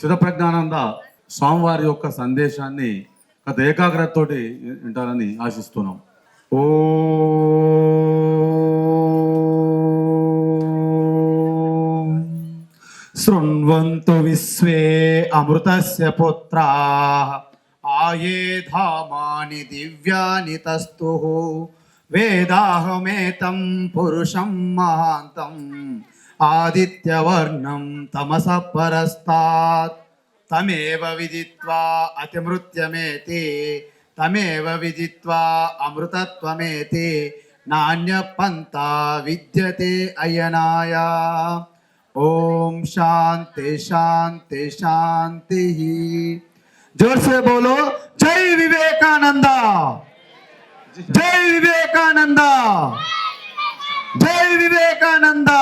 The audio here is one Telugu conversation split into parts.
స్థితప్రజ్ఞానంద స్వామివారి యొక్క సందేశాన్ని గత ఏకాగ్రతతోటి వింటారని ఆశిస్తున్నాం. ఓ శృణ్వంతు విశ్వే అమృతస్య పుత్రాః ఆయేధామాని దివ్యాని తస్తుః వేదాహమేతం పురుషం మహాంతం ఆదిత్యవర్ణం తమసః పరస్తాత్ తమేవ విదిత్వా అతిమృత్యమేతి తమేవ విదిత్వా అమృతత్వమేతి నాణ్యపంతా విద్యతే అయనాయ. ओम शांति शांति शांति. जोर से बोलो जय विवेकानंदा, जय विवेकानंदा, जय विवेकानंदा.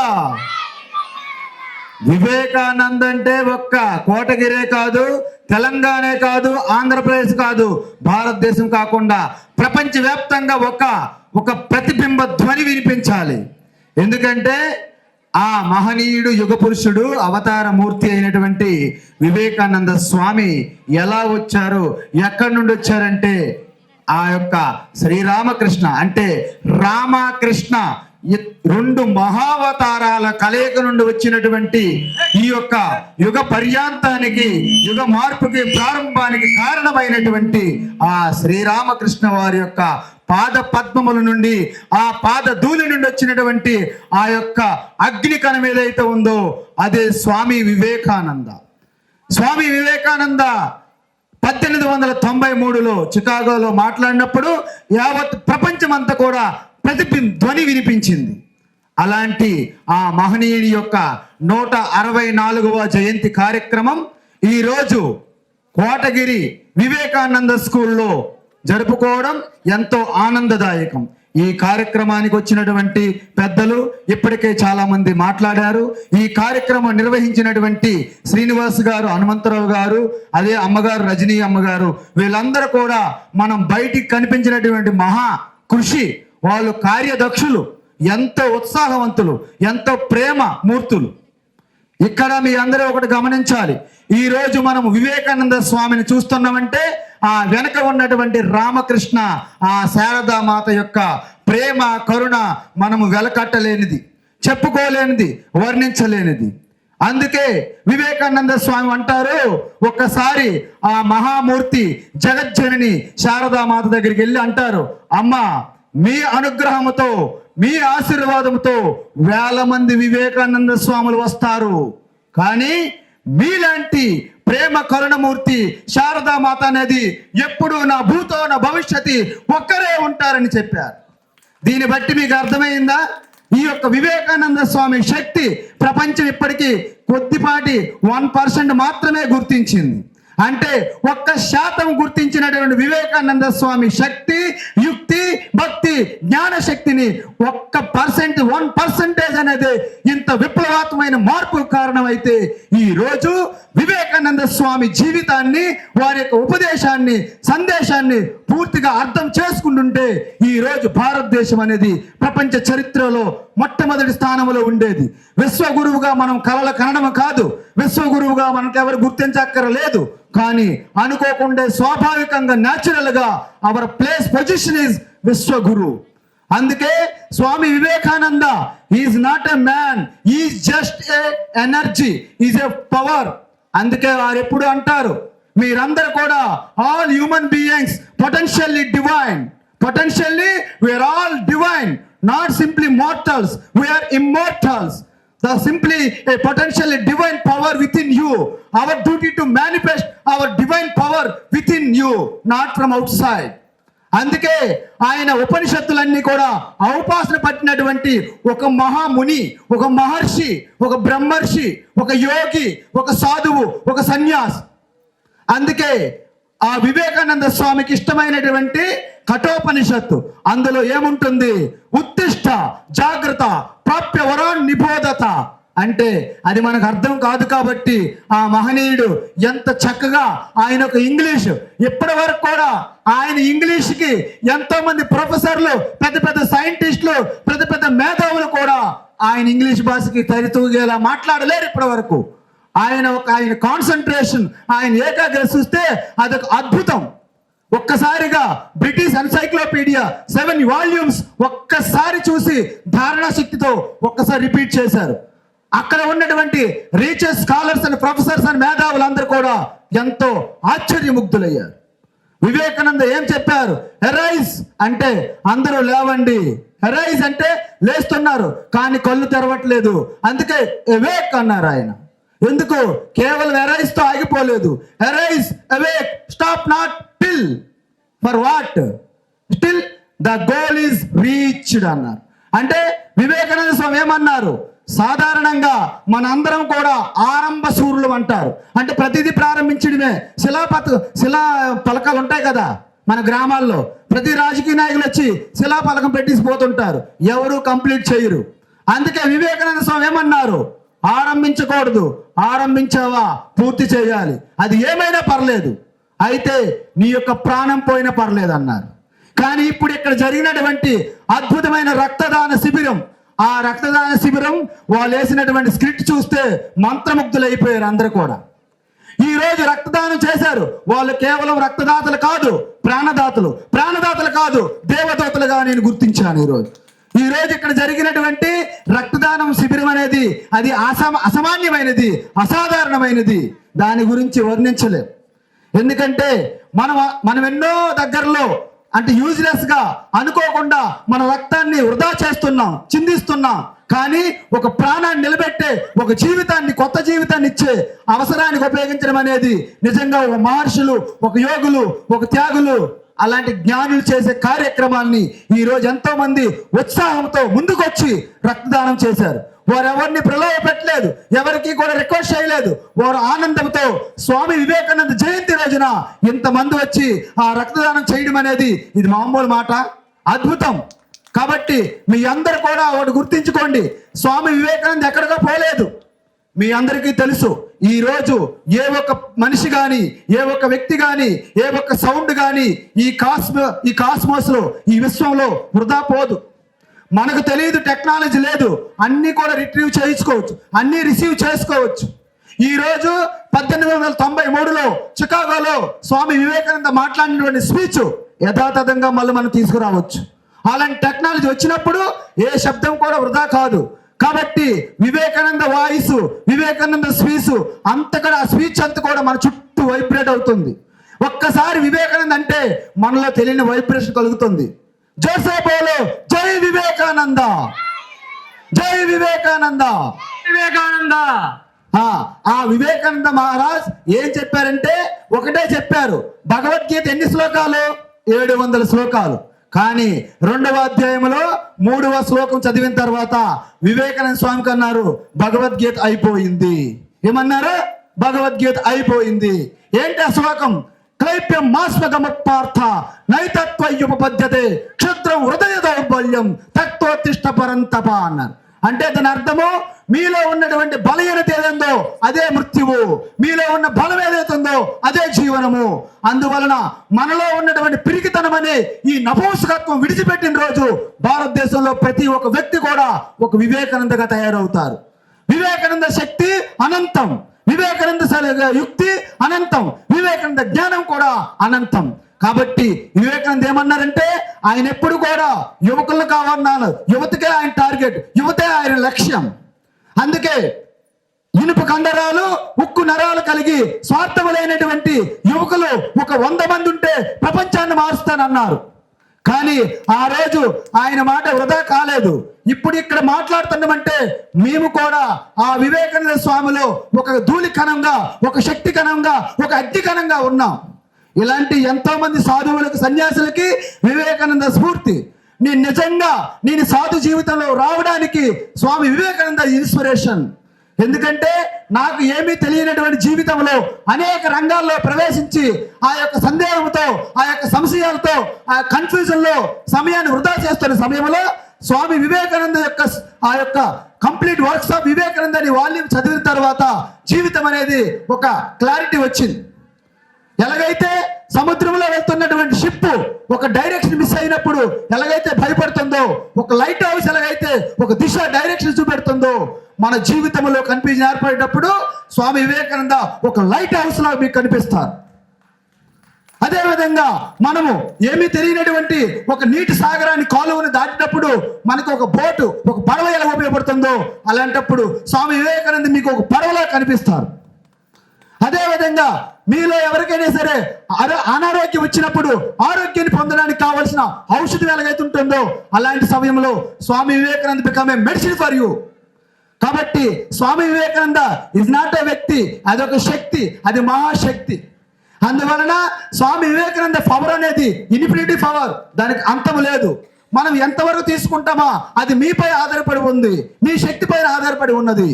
వివేకానంద అంటే ఒక్క కోటగిరే కాదు, తెలంగాణే కాదు, ఆంధ్రప్రదేశ్ కాదు, భారతదేశం కాకుండా ప్రపంచవ్యాప్తంగా ఒక ప్రతిబింబ ధ్వని వినిపించాలి. ఎందుకంటే ఆ మహనీయుడు యుగ పురుషుడు అవతార మూర్తి అయినటువంటి వివేకానంద స్వామి ఎలా వచ్చారు, ఎక్కడి నుండి వచ్చారంటే ఆ యొక్క శ్రీరామకృష్ణ అంటే రామకృష్ణ రెండు మహావతారాల కలయిక నుండి వచ్చినటువంటి ఈ యొక్క యుగ పర్యాంతానికి యుగ మార్పుకి ప్రారంభానికి కారణమైనటువంటి ఆ శ్రీరామకృష్ణ వారి యొక్క పాద పద్మముల నుండి ఆ పాద ధూళి నుండి వచ్చినటువంటి ఆ యొక్క అగ్ని కణం ఏదైతే ఉందో అదే స్వామి వివేకానంద. స్వామి వివేకానంద 1893లో చికాగోలో మాట్లాడినప్పుడు యావత్ ప్రపంచమంతా కూడా ధ్వని వినిపించింది. అలాంటి ఆ మహనీయుడి యొక్క 164వ జయంతి కార్యక్రమం ఈరోజు కోటగిరి వివేకానంద స్కూల్లో జరుపుకోవడం ఎంతో ఆనందదాయకం. ఈ కార్యక్రమానికి వచ్చినటువంటి పెద్దలు ఇప్పటికే చాలా మంది మాట్లాడారు. ఈ కార్యక్రమం నిర్వహించినటువంటి శ్రీనివాస్ గారు, హనుమంతరావు గారు, అదే అమ్మగారు రజనీ అమ్మగారు, వీళ్ళందరూ కూడా మనం బయటికి కనిపించినటువంటి మహా కృషి, వాళ్ళు కార్యదక్షులు, ఎంతో ఉత్సాహవంతులు, ఎంతో ప్రేమ మూర్తులు. ఇక్కడ మీ అందరూ ఒకటి గమనించాలి, ఈరోజు మనం వివేకానంద స్వామిని చూస్తున్నామంటే ఆ వెనక ఉన్నటువంటి రామకృష్ణ ఆ శారదామాత యొక్క ప్రేమ కరుణ మనము వెలకట్టలేనిది, చెప్పుకోలేనిది, వర్ణించలేనిది. అందుకే వివేకానంద స్వామి అంటారు, ఒక్కసారి ఆ మహామూర్తి జగజ్జనని శారదామాత దగ్గరికి వెళ్ళి అంటారు, అమ్మా మీ అనుగ్రహంతో మీ ఆశీర్వాదంతో 1000 మంది వివేకానంద స్వాములు వస్తారు, కానీ మీలాంటి ప్రేమ కరుణమూర్తి శారదామాత అనేది ఎప్పుడు నా భూతో నా భవిష్యత్తు ఒక్కరే ఉంటారని చెప్పారు. దీన్ని బట్టి మీకు అర్థమైందా? ఈ యొక్క వివేకానంద స్వామి శక్తి ప్రపంచం ఇప్పటికీ కొద్దిపాటి 1% మాత్రమే గుర్తించింది. అంటే 1% గుర్తించినటువంటి వివేకానంద స్వామి శక్తి, యుక్తి, భక్తి, జ్ఞాన శక్తిని 1% అనేది ఇంత విప్లవాత్మకమైన మార్పు కారణమైతే ఈ రోజు వివేకానంద స్వామి జీవితాన్ని, వారి యొక్క ఉపదేశాన్ని, సందేశాన్ని పూర్తిగా అర్థం చేసుకుంటుంటే ఈ రోజు భారతదేశం అనేది ప్రపంచ చరిత్రలో మొట్టమొదటి స్థానంలో ఉండేది. విశ్వగురువుగా మనం కలలు కనడం కాదు, విశ్వగురువుగా మనకు ఎవరు గుర్తించక్కరలేదు, కానీ అనుకోకుండా స్వాభావికంగా న్యాచురల్ గా అవర్ ప్లేస్ పొజిషన్ ఈజ్ విశ్వగురు. అందుకే Swami Vivekananda is not a man, is just a energy, is a power. అందుకే వారు ఎప్పుడు అంటారు, మీరందరూ కూడా all human beings potentially divine, potentially we are all divine, not simply mortals, we are immortals. The simply a potentially divine power within you. Our duty to manifest our divine power within you, not from outside. అందుకే ఆయన ఉపనిషత్తులన్నీ కూడా ఔపాసన పట్టినటువంటి ఒక మహాముని, ఒక మహర్షి, ఒక బ్రహ్మర్షి, ఒక యోగి, ఒక సాధువు, ఒక సన్యాసి. అందుకే ఆ వివేకానంద స్వామికి ఇష్టమైనటువంటి కఠోపనిషత్తు, అందులో ఏముంటుంది? ఉత్తిష్ట జాగ్రత్త ప్రాప్య వరాన్ నిబోధత. అంటే అది మనకు అర్థం కాదు కాబట్టి ఆ మహనీయుడు ఎంత చక్కగా ఆయన ఒక ఇంగ్లీష్, ఇప్పటి వరకు కూడా ఆయన ఇంగ్లీష్కి ఎంతో మంది ప్రొఫెసర్లు, పెద్ద పెద్ద సైంటిస్టులు, పెద్ద పెద్ద మేధావులు కూడా ఆయన ఇంగ్లీష్ భాషకి తరితూగేలా మాట్లాడలేరు ఇప్పటి వరకు. ఆయన కాన్సన్ట్రేషన్, ఆయన ఏకాగ్రత చూస్తే అదొక అద్భుతం. ఒక్కసారిగా బ్రిటిష్ ఎన్సైక్లోపీడియా 7 వాల్యూమ్స్ ఒక్కసారి చూసి ధారణా శక్తితో ఒక్కసారి రిపీట్ చేశారు. అక్కడ ఉన్నటువంటి research scholars and professors and మేధావులందరూ కూడా ఎంతో ఆశ్చర్యముగ్ధులయ్యారు. వివేకానంద ఏం చెప్పారు? ఎరైజ్ అంటే అందరూ లేవండి. ఎరైజ్ అంటే లేస్తున్నారు కానీ కళ్ళు తెరవట్లేదు, అందుకే అవేక్ అన్నారు ఆయన. ఎందుకు? కేవలం ఎరైజ్ తో ఆగిపోలేదు. Arise, awake, stop not till for what? Still the goal is reached అన్నారు. అంటే వివేకానంద స్వామి ఏమన్నారు? సాధారణంగా మనందరం కూడా ఆరంభ సూర్యులు అంటారు. అంటే ప్రతిదీ ప్రారంభించడమే. శిలా పలకాలు ఉంటాయి కదా మన గ్రామాల్లో. ప్రతి రాజకీయ నాయకులు వచ్చి శిలా పలకం పెట్టిసిపోతుంటారు, ఎవరు కంప్లీట్ చేయరు. అందుకే వివేకానంద స్వామి ఏమన్నారు? ఆరంభించకూడదు, ఆరంభించావా పూర్తి చేయాలి, అది ఏమైనా పర్లేదు, అయితే నీ యొక్క ప్రాణం పోయినా పర్లేదు అన్నారు. కానీ ఇప్పుడు ఇక్కడ జరిగినటువంటి అద్భుతమైన రక్తదాన శిబిరం, ఆ రక్తదాన శిబిరం వాళ్ళు వేసినటువంటి స్క్రిప్ట్ చూస్తే మంత్రముగ్ధులైపోయారు అందరూ కూడా. ఈ రోజు రక్తదానం చేశారు వాళ్ళు. కేవలం రక్తదాతలు కాదు, ప్రాణదాతలు కాదు, దేవదూతలుగా నేను గుర్తించాను ఈ రోజు ఇక్కడ జరిగినటువంటి రక్తదానం శిబిరం అనేది అది అసామాన్యమైనది, అసాధారణమైనది. దాని గురించి వర్ణించలేం. ఎందుకంటే మనం ఎన్నో దగ్గరలో అంటే యూజ్లెస్ గా అనుకోకుండా మన రక్తాన్ని వృధా చేస్తున్నాం, చిందిస్తున్నాం. కానీ ఒక ప్రాణాన్ని నిలబెట్టే, ఒక జీవితాన్ని, కొత్త జీవితాన్ని ఇచ్చే అవసరానికి ఉపయోగించడం అనేది నిజంగా ఒక మహర్షులు, ఒక యోగులు, ఒక త్యాగులు, అలాంటి జ్ఞానులు చేసే కార్యక్రమాన్ని ఈ రోజు ఎంతో మంది ఉత్సాహంతో ముందుకొచ్చి రక్తదానం చేశారు. వారు ఎవరిని ప్రలోభ పెట్టలేదు, ఎవరికి కూడా రిక్వెస్ట్ చేయలేదు. వారు ఆనందంతో స్వామి వివేకానంద జయంతి రోజున ఇంతమంది వచ్చి ఆ రక్తదానం చేయడం అనేది ఇది మామూలు మాట, అద్భుతం. కాబట్టి మీ అందరు కూడా ఒకటి గుర్తించుకోండి, స్వామి వివేకానంద ఎక్కడికో పోలేదు. మీ అందరికీ తెలుసు, ఈ రోజు ఏ ఒక్క మనిషి కానీ, ఏ ఒక్క వ్యక్తి కానీ, ఏ ఒక్క సౌండ్ కానీ ఈ కాస్మోస్ లో, ఈ విశ్వంలో వృధా పోదు. మనకు తెలియదు, టెక్నాలజీ లేదు, అన్ని కూడా రిట్రీవ్ చేసుకోవచ్చు, అన్ని రిసీవ్ చేసుకోవచ్చు. ఈ రోజు 1893లో చికాగోలో స్వామి వివేకానంద మాట్లాడినటువంటి స్పీచ్ యథాతథంగా మళ్ళీ మనం తీసుకురావచ్చు. అలాంటి టెక్నాలజీ వచ్చినప్పుడు ఏ శబ్దం కూడా వృధా కాదు. కాబట్టి వివేకానంద వాయిస్, వివేకానంద స్పీచ్ అంతకడ ఆ స్పీచ్ అంతా కూడా మన చుట్టూ వైబ్రేట్ అవుతుంది. ఒక్కసారి వివేకానంద అంటే మనలో తెలియని వైబ్రేషన్ కలుగుతుంది. జోసేపోలో జై వివేకానంద, జై వివేకానంద, వివేకానంద. ఆ వివేకానంద మహారాజ్ ఏం చెప్పారంటే ఒకటే చెప్పారు. భగవద్గీత ఎన్ని శ్లోకాలు? 700 శ్లోకాలు. కానీ 2వ అధ్యాయంలో 3వ శ్లోకం చదివిన తర్వాత వివేకానంద స్వామికి అన్నారు భగవద్గీత అయిపోయింది. ఏమన్నారు? భగవద్గీత అయిపోయింది. ఏంటి ఆ శ్లోకం? క్లైప్యం మాస్మగమపార్థ నైతత్వయుపపద్యతే క్షుద్రం హృదయ దౌర్బల్యం తత్వోత్తిష్ట పరంతప అన్నారు. అంటే దాని అర్థము, మీలో ఉన్నటువంటి బలహీనత ఏదందో అదే మృత్యువు, మీలో ఉన్న బలం ఏదైతుందో అదే జీవనము. అందువలన మనలో ఉన్నటువంటి పిరికితనం అనే ఈ నపుంసకత్వం విడిచిపెట్టిన రోజు భారతదేశంలో ప్రతి ఒక్క వ్యక్తి కూడా ఒక వివేకానందగా తయారవుతారు. వివేకానంద శక్తి అనంతం, వివేకానంద యుక్తి అనంతం, వివేకానంద జ్ఞానం కూడా అనంతం. కాబట్టి వివేకానంద ఏమన్నారంటే ఆయన ఎప్పుడు కూడా యువకులను కావాలన్నారు, యువతకే ఆయన టార్గెట్, యువతే ఆయన లక్ష్యం. అందుకే ఇనుప కండరాలు, ఉక్కు నరాలు కలిగి స్వార్థములైనటువంటి యువకులు ఒక 100 మంది ఉంటే ప్రపంచాన్ని మారుస్తానన్నారు. కానీ ఆ రోజు ఆయన మాట వృధా కాలేదు. ఇప్పుడు ఇక్కడ మాట్లాడుతున్నామంటే మేము కూడా ఆ వివేకానంద స్వామిలో ఒక ధూళి కణంగా, ఒక శక్తి కణంగా, ఒక అగ్ని కణంగా ఉన్నాం. ఇలాంటి ఎంతో మంది సాధువులకు, సన్యాసులకి వివేకానంద స్ఫూర్తి. నేను సాధు జీవితంలో రావడానికి స్వామి వివేకానంద ఇన్స్పిరేషన్. ఎందుకంటే నాకు ఏమీ తెలియనటువంటి జీవితంలో అనేక రంగాల్లో ప్రవేశించి ఆ యొక్క సందేహంతో, ఆ యొక్క సంశయాలతో, ఆ కన్ఫ్యూజన్లో సమయాన్ని వృధా చేస్తున్న సమయంలో స్వామి వివేకానంద యొక్క ఆ యొక్క కంప్లీట్ వర్క్స్ ఆఫ్ వివేకానంద అని వాల్యూమ్ చదివిన తర్వాత జీవితం అనేది ఒక క్లారిటీ వచ్చింది. ఎలాగైతే సముద్రంలో వెళ్తున్నటువంటి షిప్ ఒక డైరెక్షన్ మిస్ అయినప్పుడు ఎలాగైతే భయపడుతుందో, ఒక లైట్ హౌస్ ఎలాగైతే ఒక దిశ డైరెక్షన్ చూపెడుతుందో, మన జీవితంలో కన్ఫ్యూజన్ ఏర్పడేటప్పుడు స్వామి వివేకానంద ఒక లైట్ హౌస్ లాగా మీకు కనిపిస్తారు. అదేవిధంగా మనము ఏమీ తెలియనటువంటి ఒక నీటి సాగరాన్ని కాలువను దాటినప్పుడు మనకు ఒక బోటు, ఒక పడవ ఎలా ఉపయోగపడుతుందో అలాంటప్పుడు స్వామి వివేకానంద మీకు ఒక పడవలా కనిపిస్తారు. అదేవిధంగా మీలో ఎవరికైనా సరే అనారోగ్యం వచ్చినప్పుడు ఆరోగ్యాన్ని పొందడానికి కావలసిన ఔషధం ఎలాగైతే ఉంటుందో అలాంటి సమయంలో Swami Vivekananda become a medicine for you. కాబట్టి Swami Vivekananda is not a వ్యక్తి, అదొక శక్తి, అది మహాశక్తి. అందువలన స్వామి వివేకానంద పవర్ అనేది ఇన్ఫినిటీ పవర్, దానికి అంతము లేదు. మనం ఎంతవరకు తీసుకుంటామా అది మీపై ఆధారపడి ఉంది, మీ శక్తి పైన ఆధారపడి ఉన్నది.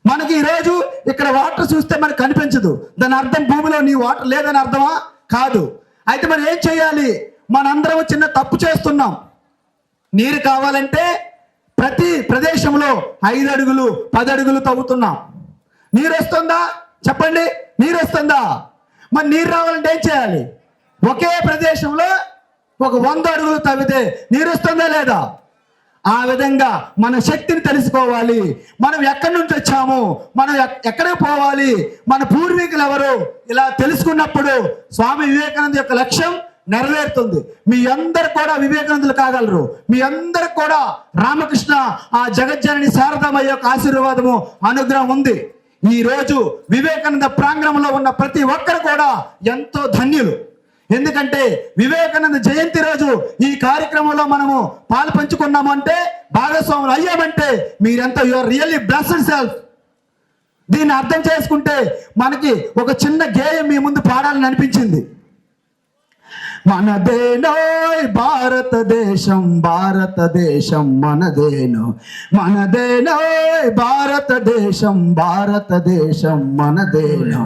మనకి ఈరోజు ఇక్కడ వాటర్ చూస్తే మనకు కనిపించదు, దాని అర్థం భూమిలో నీ వాటర్ లేదని అర్థమా? కాదు. అయితే మనం ఏం చేయాలి? మనందరం చిన్న తప్పు చేస్తున్నాం. నీరు కావాలంటే ప్రతి ప్రదేశంలో 5 అడుగులు 10 అడుగులు తవ్వుతున్నాం. నీరు వస్తుందా? చెప్పండి, నీరు వస్తుందా? మరి నీరు రావాలంటే ఏం చేయాలి? ఒకే ప్రదేశంలో ఒక 100 అడుగులు తవ్వితే నీరు వస్తుందా లేదా? ఆ విధంగా మన శక్తిని తెలుసుకోవాలి. మనం ఎక్కడి నుంచి వచ్చాము, మనం ఎక్కడికి పోవాలి, మన పూర్వీకులు ఎవరు, ఇలా తెలుసుకున్నప్పుడు స్వామి వివేకానంద యొక్క లక్ష్యం నెరవేరుతుంది. మీ అందరు కూడా వివేకానందులు కాగలరు. మీ అందరికి కూడా రామకృష్ణ ఆ జగజ్జనని శారదామయ్య యొక్క ఆశీర్వాదము, అనుగ్రహం ఉంది. ఈ రోజు వివేకానంద ప్రాంగణంలో ఉన్న ప్రతి ఒక్కరు కూడా ఎంతో ధన్యులు. ఎందుకంటే వివేకానంద జయంతి రోజు ఈ కార్యక్రమంలో మనము పాలు పంచుకున్నామంటే, భాగస్వాములు అయ్యామంటే మీరెంత you are really blessed self. దీన్ని అర్థం చేసుకుంటే మనకి ఒక చిన్న గేయం మీ ముందు పాడాలని అనిపించింది. మనదేనోయ్ భారతదేశం, భారతదేశం మనదేనో, మనదేనోయ్ భారతదేశం, భారతదేశం మనదేనో.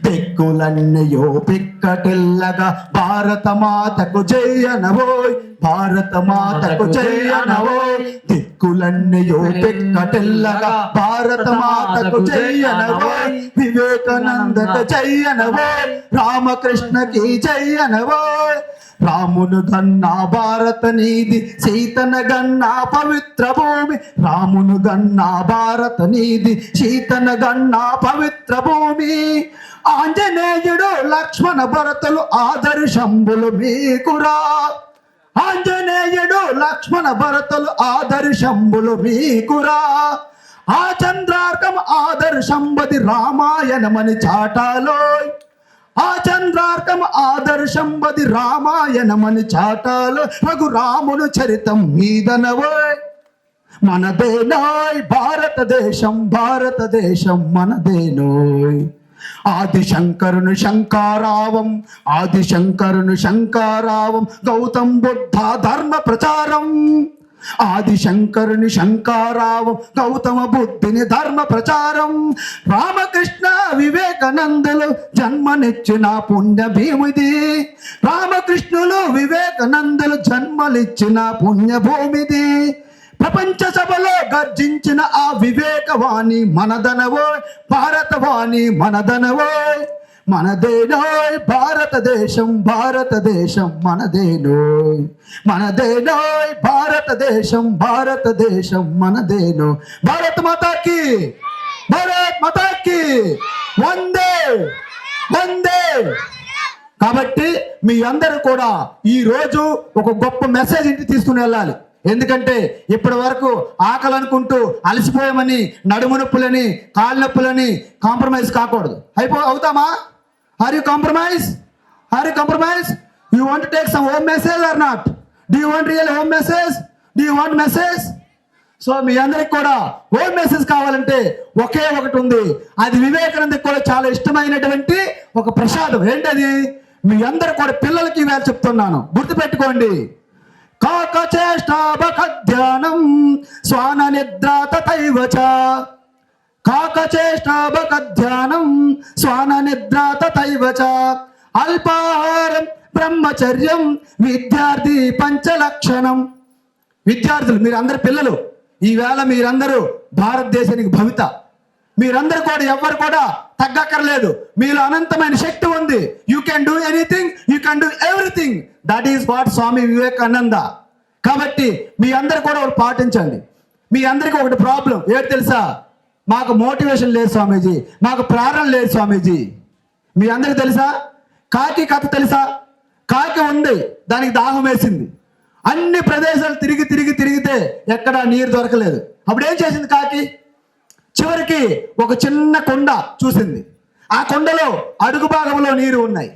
దిక్కులన్నయో పిక్కటిల్లగా భారత మాతకు జయనవోయ్, భారత మాతకు జయనవోయ్. దిక్కులన్నయో పిక్కటిల్లగా భారత మాతకు జయనవోయ్. వివేకానందకు జయనవోయ్, రామకృష్ణకి జయనవోయ్. రామును గన్నా భారత నీది, సీతన గన్నా పవిత్ర భూమి. రామును గన్నా భారత నీది, సీతన గన్నా పవిత్ర భూమి. ఆంజనేయుడు లక్ష్మణ భరతులు ఆదర్శంబులు మీకురా. ఆంజనేయుడు లక్ష్మణ భరతులు ఆదర్శంబులు మీకురా. ఆ చంద్రార్కం ఆదర్శంబది రామాయణమని చాటాలోయ్. ఆ చంద్రార్కం ఆదర్శంబది రామాయణమని చాటాలో. రఘురామును చరితం మీదనవోయ్. మనదేనోయ్ భారతదేశం, భారతదేశం మనదేనోయ్. ఆదిశంకరుని శంకారావం, ఆదిశంకరుని శంకారావం. గౌతమ్ బుద్ధ ధర్మ ప్రచారం. ఆదిశంకరుని శంకారావం, గౌతమ బుద్ధిని ధర్మ ప్రచారం. రామకృష్ణ వివేకానందులు జన్మనిచ్చిన పుణ్య భూమిది. రామకృష్ణులు వివేకానందులు జన్మలిచ్చిన పుణ్య భూమిది. ప్రపంచ సభలో గర్జించిన ఆ వివేకవాణి మనదనవోయ్, భారతవాణి మనదనవోయ్. మనదేనోయ్ భారతదేశం, భారతదేశం మనదేనోయ్. మనదేనోయ్ భారతదేశం, భారతదేశం మనదేనో. భారత్ మాతాకి, భారత్ మాతాకి వందే వందే. కాబట్టి మీ అందరూ కూడా ఈ రోజు ఒక గొప్ప మెసేజ్ ఇంటికి తీసుకుని వెళ్ళాలి. ఎందుకంటే ఇప్పటి వరకు ఆకలి అనుకుంటూ అలసిపోయామని, నడుము నొప్పులని, కాళ్ళ నొప్పులని కాంప్రమైజ్ కాకూడదు. అవుతామా? Are you compromise? Are you compromise? You want to take some home message or not? Do you want real home message? Do you want message? So మీ అందరికి కూడా హోమ్ మెసేజ్ కావాలంటే ఒకే ఒకటి ఉంది. అది వివేకానందకి కూడా చాలా ఇష్టమైనటువంటి ఒక ప్రసాదం. ఏంటది? మీ అందరు కూడా పిల్లలకి వేళ చెప్తున్నాను, గుర్తుపెట్టుకోండి. కాకచేష్టాబకధ్యానం స్వాన నిద్ర తథైవ చ. కాకచేష్టాబకధ్యానం స్వాన నిద్ర తథైవ చ. అల్పాహారం బ్రహ్మచర్యం విద్యార్థి పంచలక్షణం. విద్యార్థులు మీరందరు పిల్లలు, ఈవేళ మీరందరూ భారతదేశానికి భవిత. మీరందరూ కూడా ఎవ్వరు కూడా తగ్గక్కర్లేదు. మీలో అనంతమైన శక్తి ఉంది. You can do anything, you can do everything. That is what Swami Vivekananda. కాబట్టి మీ అందరు కూడా ఒకటి పాటించండి. మీ అందరికీ ఒకటి ప్రాబ్లం ఏంటి తెలుసా? మాకు మోటివేషన్ లేదు స్వామీజీ, మాకు ప్రేరణ లేదు స్వామీజీ. మీ అందరికి తెలుసా? కాకి కథ తెలుసా? కాకి ఉంది, దానికి దాహం వేసింది. అన్ని ప్రదేశాలు తిరిగితే ఎక్కడ నీరు దొరకలేదు. అప్పుడు ఏం చేసింది కాకి? చివరికి ఒక చిన్న కొండ చూసింది. ఆ కొండలో అడుగు భాగంలో నీరు ఉన్నాయి.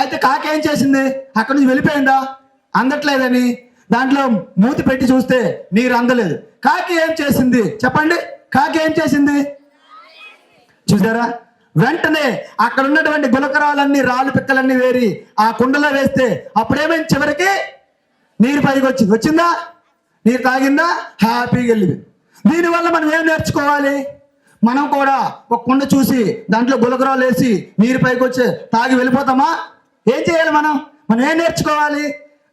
అయితే కాకి ఏం చేసింది? అక్కడి నుంచి వెళ్ళిపోయిందా? అందట్లేదని దాంట్లో మూతి పెట్టి చూస్తే నీరు అందలేదు. కాకి ఏం చేసింది చెప్పండి? కాకి ఏం చేసింది? చూసారా? వెంటనే అక్కడ ఉన్నటువంటి గులకరాలన్నీ, రాళ్ళు పిక్కలన్నీ వేరి ఆ కుండలో వేస్తే అప్పుడేమైంది? చివరికి నీరు పైకి వచ్చిందా? నీరు తాగిందా? హ్యాపీగా వెళ్ళింది. దీనివల్ల మనం ఏం నేర్చుకోవాలి? మనం కూడా ఒక కుండ చూసి దాంట్లో గులకరాలు వేసి నీరు పైకి వచ్చి తాగి వెళ్ళిపోతామా? ఏం చేయాలి? మనం ఏం నేర్చుకోవాలి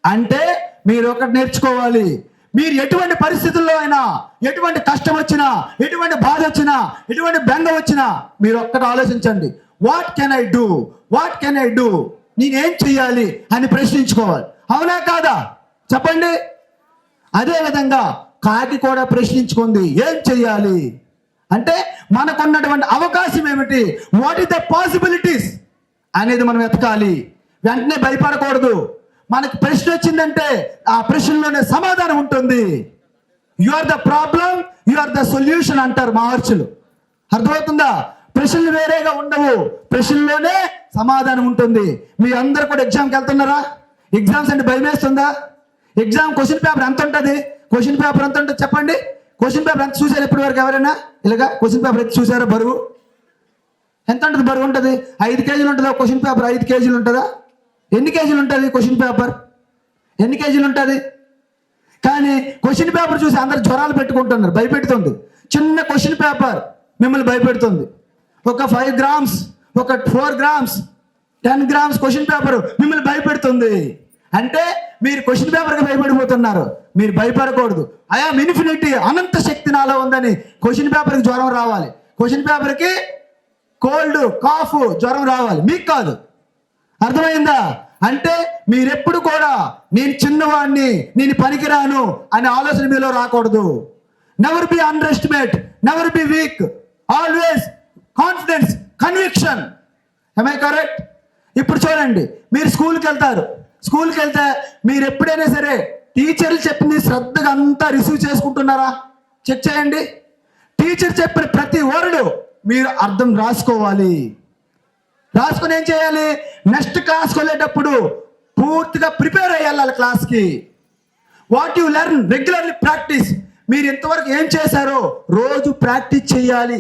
అంటే, మీరు ఒకటి నేర్చుకోవాలి. మీరు ఎటువంటి పరిస్థితుల్లో అయినా, ఎటువంటి కష్టం వచ్చినా, ఎటువంటి బాధ వచ్చినా, ఎటువంటి బెంగ వచ్చినా మీరు ఒక్కటి ఆలోచించండి. What can I do, what can I do, నేనేం చెయ్యాలి అని ప్రశ్నించుకోవాలి. అవునా కాదా చెప్పండి? అదేవిధంగా కాకి కూడా ప్రశ్నించుకుంది, ఏం చెయ్యాలి అంటే మనకున్నటువంటి అవకాశం ఏమిటి, వాట్ ఈస్ ద పాసిబిలిటీస్ అనేది మనం వెతకాలి. వెంటనే భయపడకూడదు. మనకు ప్రశ్న వచ్చిందంటే ఆ ప్రశ్నలోనే సమాధానం ఉంటుంది. You are the problem, you are the solution అంటారు మహర్షులు. అర్థమవుతుందా? ప్రశ్నలు వేరేగా ఉండవు, ప్రశ్నలోనే సమాధానం ఉంటుంది. మీ అందరు కూడా ఎగ్జామ్కి వెళ్తున్నారా? ఎగ్జామ్స్ అంటే భయం వేస్తుందా? ఎగ్జామ్ క్వశ్చన్ పేపర్ ఎంత ఉంటుంది? క్వశ్చన్ పేపర్ ఎంత ఉంటుంది చెప్పండి? క్వశ్చన్ పేపర్ ఎంత చూసారు ఇప్పటి వరకు ఎవరైనా? ఇలాగా క్వశ్చన్ పేపర్ ఎంత చూసారా? బరువు ఎంత ఉంటుంది? బరువు ఉంటుంది 5 కేజీలు ఉంటుందా? క్వశ్చన్ పేపర్ 5 కేజీలు ఉంటుందా? ఎన్ని కేజీలు ఉంటుంది క్వశ్చన్ పేపర్? ఎన్ని కేజీలు ఉంటుంది? కానీ క్వశ్చన్ పేపర్ చూసి అందరు జ్వరాలు పెట్టుకుంటున్నారు, భయపెడుతుంది. చిన్న క్వశ్చన్ పేపర్ మిమ్మల్ని భయపెడుతుంది. ఒక 5 గ్రామ్స్, ఒక 4 గ్రామ్స్, 10 గ్రామ్స్ క్వశ్చన్ పేపర్ మిమ్మల్ని భయపెడుతుంది. అంటే మీరు క్వశ్చన్ పేపర్కి భయపడిపోతున్నారు. మీరు భయపడకూడదు. ఐఆమ్ ఇన్ఫినిటీ, అనంత శక్తి నాలో ఉందని. క్వశ్చన్ పేపర్కి జ్వరం రావాలి, క్వశ్చన్ పేపర్కి కోల్డ్, కాఫ్, జ్వరం రావాలి, మీకు కాదు. అర్థమైందా? అంటే మీరెప్పుడు కూడా నేను చిన్నవాడిని, నేను పనికిరాను అనే ఆలోచన మీలో రాకూడదు. Never be under estimate, never be week, always confidence, conviction. am I correct? ఇప్పుడు చూడండి, మీరు స్కూల్కి వెళ్తారు. స్కూల్కి వెళ్తే మీరు ఎప్పుడైనా సరే టీచర్లు చెప్పింది శ్రద్ధగా అంతా రిసీవ్ చేసుకుంటున్నారా? చెక్ చేయండి. టీచర్ చెప్పిన ప్రతి వర్డ్ మీరు అర్థం రాసుకోవాలి. రాసుకొని ఏం చేయాలి? నెక్స్ట్ క్లాస్కి వెళ్ళేటప్పుడు పూర్తిగా ప్రిపేర్ అయ్యాలి క్లాస్కి. What you learn regularly practice. మీరు ఇంతవరకు ఏం చేశారో రోజు ప్రాక్టీస్ చేయాలి.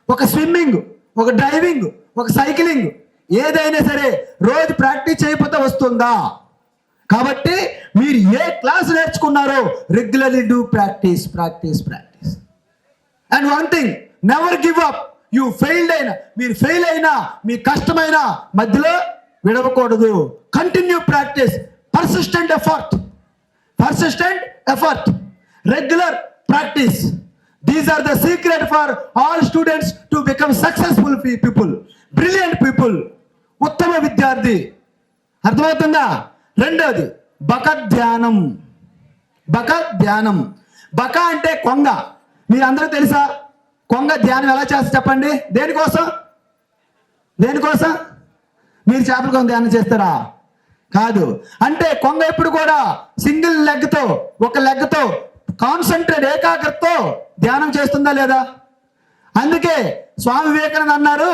ఒక స్విమ్మింగ్, ఒక డ్రైవింగ్, ఒక సైక్లింగ్, ఏదైనా సరే రోజు ప్రాక్టీస్ చేయకపోతే వస్తుందా? కాబట్టి మీరు ఏ క్లాస్ నేర్చుకున్నారో regularly do practice, practice, practice. And one thing, never give up. You failed అయినా, మీరు ఫెయిల్ అయినా, మీ కష్టమైన మధ్యలో విడవకూడదు. Continue practice, persistent effort, persistent effort, regular practice. These are the secret for all students to become successful people, brilliant people, ఉత్తమ విద్యార్థి. అర్థమవుతుందా? రెండోది బక ధ్యానం. బక ధ్యానం. బక అంటే కొంగ. మీరు అందరూ తెలుసా కొంగ ధ్యానం ఎలా చేస్తా చెప్పండి? దేనికోసం? దేనికోసం? మీరు చేపల కొంగ ధ్యానం చేస్తారా? కాదు. అంటే కొంగ ఎప్పుడు కూడా సింగిల్ లెగ్తో, ఒక లెగ్తో కాన్సన్ట్రేట్, ఏకాగ్రతతో ధ్యానం చేస్తుందా లేదా? అందుకే స్వామి వివేకానంద అన్నారు,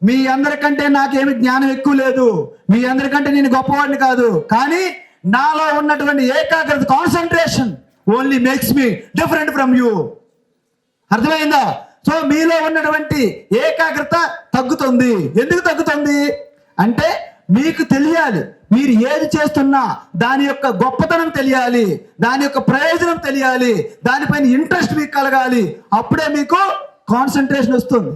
మీ అందరికంటే నాకేమి జ్ఞానం ఎక్కువ లేదు, మీ అందరికంటే నేను గొప్పవాడిని కాదు, కానీ నాలో ఉన్నటువంటి ఏకాగ్రత, concentration only makes me different from you. అర్థమైందా? సో మీలో ఉన్నటువంటి ఏకాగ్రత తగ్గుతుంది. ఎందుకు తగ్గుతుంది అంటే మీకు తెలియాలి, మీరు ఏది చేస్తున్నా దాని యొక్క గొప్పతనం తెలియాలి, దాని యొక్క ప్రయోజనం తెలియాలి, దానిపైన ఇంట్రెస్ట్ మీకు కలగాలి. అప్పుడే మీకు కాన్సన్ట్రేషన్ వస్తుంది.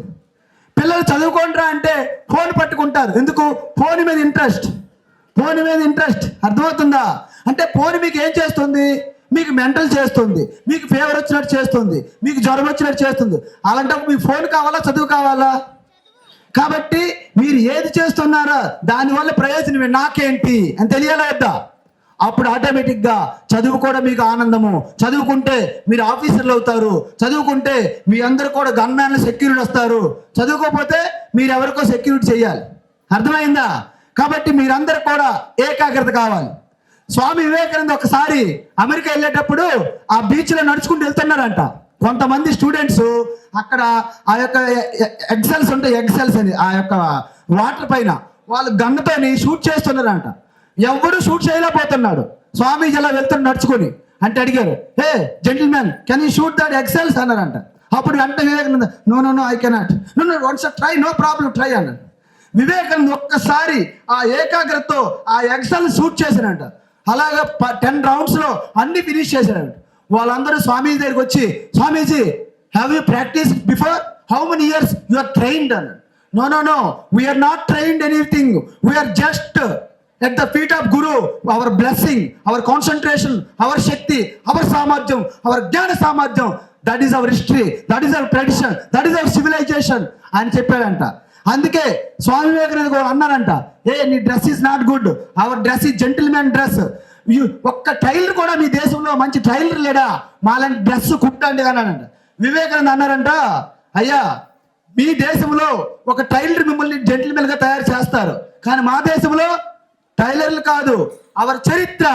పిల్లలు చదువుకుంటారా అంటే ఫోన్ పట్టుకుంటారు. ఎందుకు? ఫోన్ మీద ఇంట్రెస్ట్, ఫోన్ మీద ఇంట్రెస్ట్. అర్థమవుతుందా? అంటే ఫోన్ మీకు ఏం చేస్తుంది? మీకు మెంటల్ చేస్తుంది, మీకు ఫీవర్ వచ్చినట్టు చేస్తుంది, మీకు జ్వరం వచ్చినట్టు చేస్తుంది. అలాంటప్పుడు మీకు ఫోన్ కావాలా, చదువు కావాలా? కాబట్టి మీరు ఏది చేస్తున్నారో దానివల్ల ప్రయోజనం నాకేంటి అని తెలియాలా వద్దా? అప్పుడు ఆటోమేటిక్గా చదువు కూడా మీకు ఆనందము. చదువుకుంటే మీరు ఆఫీసర్లు అవుతారు, చదువుకుంటే మీ అందరు కూడా గన్మ్యాన్లు సెక్యూరిటీ వస్తారు. చదువుకోకపోతే మీరు ఎవరికో సెక్యూరిటీ చేయాలి. అర్థమైందా? కాబట్టి మీరందరూ కూడా ఏకాగ్రత కావాలి. స్వామి వివేకానంద ఒకసారి అమెరికా వెళ్ళేటప్పుడు ఆ బీచ్లో నడుచుకుంటూ వెళ్తున్నారంట. కొంతమంది స్టూడెంట్స్ అక్కడ ఆ యొక్క ఎగ్జల్స్ ఉంటాయి, ఎగ్జల్స్ అని ఆ యొక్క వాటర్ పైన వాళ్ళు గన్నుతోని షూట్ చేస్తున్నారంట. ఎవడు షూట్ చేయలేకపోతున్నాడు. స్వామీజీ ఇలా వెళ్తున్న నడుచుకొని అంటే అడిగారు, hey gentlemen can you shoot that eggshells అన్నారంట. అప్పుడు వెంటనే Vivekananda no no no I cannot, no no once try, no problem try అన్నాడు. వివేకానంద ఒక్కసారి ఆ ఏకాగ్రతతో ఆ ఎగ్జల్ షూట్ చేశాడంట. అలాగా 10 రౌండ్స్లో అన్ని ఫినిష్ చేశాడంట. వాళ్ళందరూ స్వామీజీ దగ్గరికి వచ్చి, Swamiji have you practice before, how many years you are trained అన్నాడు. No no no we are not trained anything, we are just at the feet of Guru, our blessing, our concentration, our Shakti, our Samadhyam, our Jnana Samadhyam, that is our history, that is our tradition, that is our civilization అని చెప్పాడంట. అందుకే స్వామి వివేకానంద కూడా అన్నారంట, ఏ నీ dress is not good, our dress is gentlemen dress. ఒక్క టైలర్ కూడా మీ దేశంలో మంచి టైలర్ లేడా, మాలాంటి డ్రెస్ కుట్టండి అన్నాడంట. వివేకానంద అన్నారంట, అయ్యా మీ దేశంలో ఒక టైలర్ మిమ్మల్ని జెంటిల్మెన్ గా తయారు చేస్తారు, కానీ మా దేశంలో టైలర్లు కాదు, అవర్ చరిత్ర,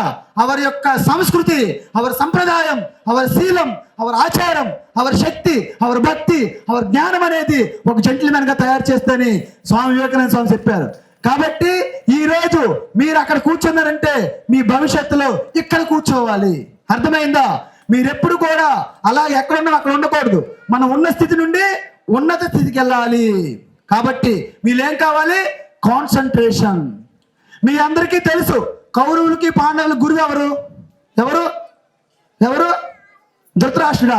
అవర్ యొక్క సంస్కృతి, అవర్ సంప్రదాయం, అవర్ శీలం, అవర్ ఆచారం, అవర్ శక్తి, అవర్ భక్తి, అవర్ జ్ఞానం అనేది ఒక జెంటిల్మెన్ గా తయారు చేస్తని స్వామి వివేకానంద స్వామి చెప్పారు. కాబట్టి ఈ రోజు మీరు అక్కడ కూర్చున్నారంటే మీ భవిష్యత్తులో ఇక్కడ కూర్చోవాలి. అర్థమైందా? మీరెప్పుడు కూడా అలా ఎక్కడున్నా అక్కడ ఉండకూడదు. మనం ఉన్న స్థితి నుండి ఉన్నత స్థితికి వెళ్ళాలి. కాబట్టి మీరేం కావాలి? కాన్సన్ట్రేషన్. మీ అందరికీ తెలుసు కౌరవులకి పాండవుల గురువు ఎవరు? ఎవరు ఎవరు ధృతరాష్ట్రుడా?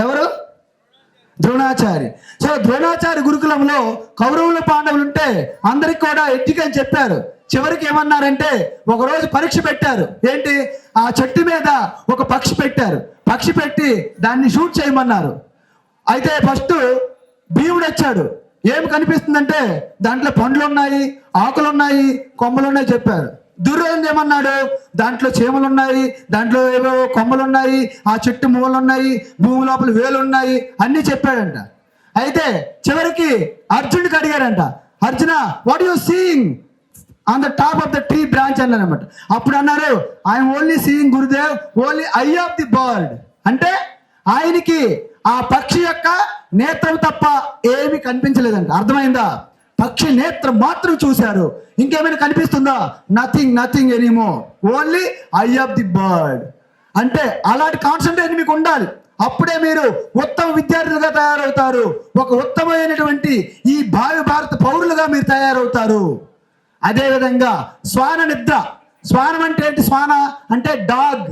ఎవరు? ద్రోణాచారి. సో ద్రోణాచారి గురుకులంలో కౌరవుల పాండవులు ఉంటే అందరికి కూడా ఎడ్యుకేషన్ చెప్పారు. చివరికి ఏమన్నారంటే ఒకరోజు పరీక్ష పెట్టారు. ఏంటి? ఆ చెట్టు మీద ఒక పక్షి పెట్టారు. పక్షి పెట్టి దాన్ని షూట్ చేయమన్నారు. అయితే ఫస్ట్ భీముడు వచ్చాడు. ఏం కనిపిస్తుందంటే దాంట్లో పండ్లు ఉన్నాయి, ఆకులు ఉన్నాయి, కొమ్మలు ఉన్నాయి చెప్పారు. దుర్యోధనుడు ఏమన్నాడు? దాంట్లో చీమలు ఉన్నాయి, దాంట్లో ఏవో కొమ్మలు ఉన్నాయి, ఆ చెట్టు మూలలు ఉన్నాయి, భూమి లోపల వేలు ఉన్నాయి అన్నీ చెప్పాడంట. అయితే చివరికి అర్జునుడికి అడిగాడంట, Arjuna what you seeing on the top of the tree branch అన్నారనమాట. అప్పుడు అన్నారు, I'm only seeing Gurudev only eye of the bird. అంటే ఆయనకి ఆ పక్షి యొక్క నేత్రం తప్ప ఏమీ కనిపించలేదంట. అర్థమైందా? పక్షి నేత్రం మాత్రం చూశారు. ఇంకేమైనా కనిపిస్తుందా? Nothing, nothing anymore, only eye of the bird. అంటే అలాంటి కాన్సన్ట్రేషన్ మీకు ఉండాలి. అప్పుడే మీరు ఉత్తమ విద్యార్థులుగా తయారవుతారు. ఒక ఉత్తమమైనటువంటి ఈ భారత పౌరులుగా మీరు తయారవుతారు. అదేవిధంగా శ్వాన నిద్ర. శ్వానం అంటే ఏంటి? శ్వాన అంటే డాగ్.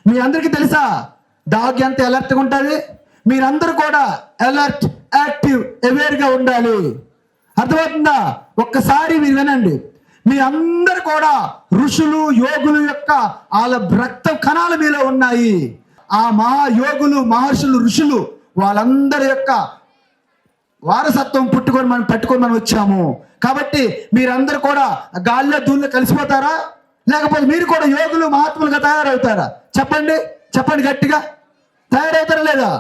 మీ అందరికీ తెలుసా డాగ్ ఎంత అలర్ట్గా ఉంటుంది? మీరందరూ కూడా అలర్ట్, యాక్టివ్, అవేర్గా ఉండాలి. అర్థమవుతుందా? ఒక్కసారి మీరు వినండి. మీ అందరు కూడా ఋషులు, యోగులు యొక్క వాళ్ళ రక్త కణాలు మీలో ఉన్నాయి. ఆ మహాయోగులు, మహర్షులు, ఋషులు వాళ్ళందరి యొక్క వారసత్వం పట్టుకొని మనం వచ్చాము. కాబట్టి మీరందరూ కూడా గాల్లో దూల్లో కలిసిపోతారా? లేకపోతే మీరు కూడా యోగులు, మహాత్ములుగా తయారవుతారా? చెప్పండి, చెప్పండి గట్టిగా. తయారవుతారా లేదా?